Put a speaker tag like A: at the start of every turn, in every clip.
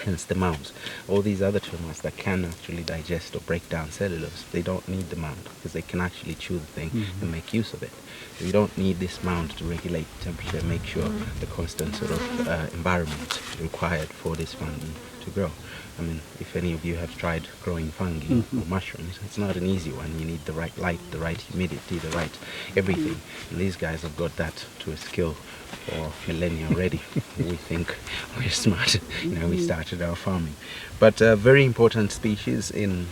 A: hence the mounds. All these other termites that can actually digest or break down cellulose, they don't need the mound because they can actually chew the thing and make use of it. So you don't need this mound to regulate temperature and make sure the constant sort of environment required for this fungi to grow. I mean, if any of you have tried growing fungi or mushrooms, it's not an easy one. You need the right light, the right humidity, the right everything. And these guys have got that to a skill for millennia already. We think we're smart. We started our farming. But a very important species in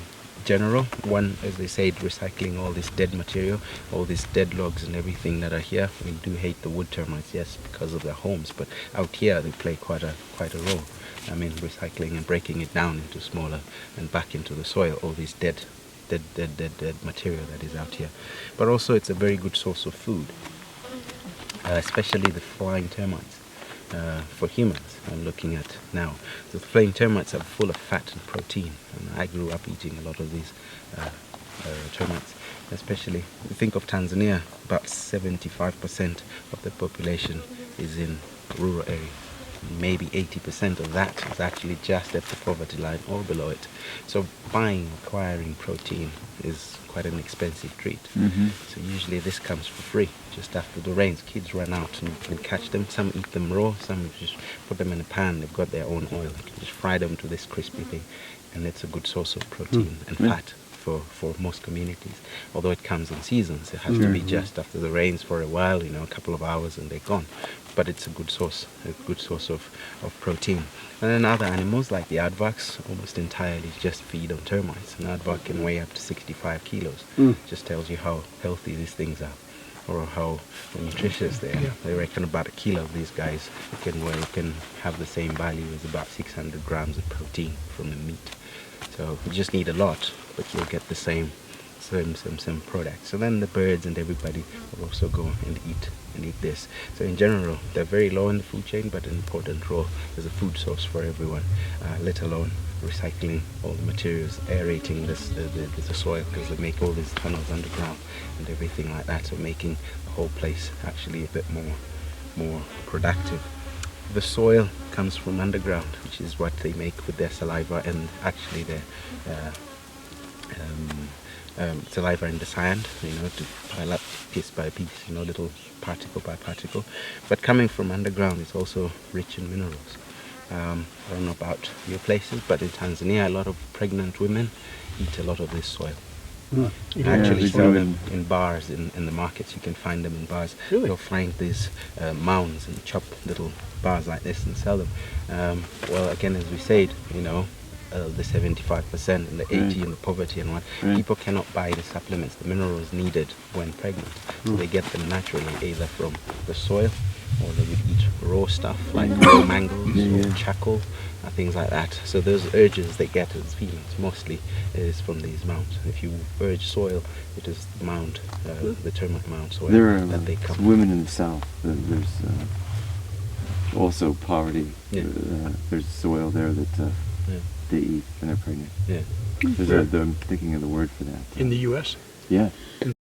A: general. One, as they said, recycling all this dead material, all these dead logs and everything that are here. We do hate the wood termites, yes, because of their homes, but out here they play quite a role. I mean, recycling and breaking it down into smaller and back into the soil, all this dead material that is out here. But also it's a very good source of food, especially the flying termites. For humans, I'm looking at now. The flying termites are full of fat and protein, and I grew up eating a lot of these termites. Especially, think of Tanzania, about 75% of the population is in rural area. Maybe 80% of that is actually just at the poverty line or below it. So acquiring protein is quite an expensive treat. So usually this comes for free just after the rains. Kids run out and catch them. Some eat them raw, some just put them in a pan. They've got their own oil. You can just fry them to this crispy thing, and it's a good source of protein and fat for most communities. Although it comes in seasons, it has to be just after the rains for a while, a couple of hours, and they're gone. But it's a good source of protein. And then other animals like the aardvarks almost entirely just feed on termites. An aardvark can weigh up to 65 kilos. Just tells you how healthy these things are, or how nutritious they are. They reckon about a kilo of these guys can have the same value as about 600 grams of protein from the meat. So you just need a lot, but you'll get the same products. So then the birds and everybody will also go and eat this. So in general, they're very low in the food chain, but an important role as a food source for everyone, let alone recycling all the materials, aerating the soil, because they make all these tunnels underground and everything like that, so making the whole place actually a bit more productive. The soil comes from underground, which is what they make with their saliva and actually their saliva in the sand, to pile up piece by piece, little particle by particle. But coming from underground is also rich in minerals. I don't know about your places, but in Tanzania, a lot of pregnant women eat a lot of this soil. Actually sell them in bars, in the markets. You can find them in bars.
B: Really?
A: You'll find these mounds and chop little bars like this and sell them. Well, again, as we said, the 75% and the 80% and the poverty and what, people cannot buy the supplements, the minerals needed when pregnant. So they get them naturally, either from the soil, or they would eat raw stuff like mangoes or charcoal, things like that. So those urges they get as females mostly is from these mounds. If you urge soil, it is the mound, the termite mound soil that they come.
C: Women in the South, there's also poverty. There's soil there that they eat when they're pregnant. I'm thinking of the word for that.
B: In the U.S.?
C: Yeah.
B: In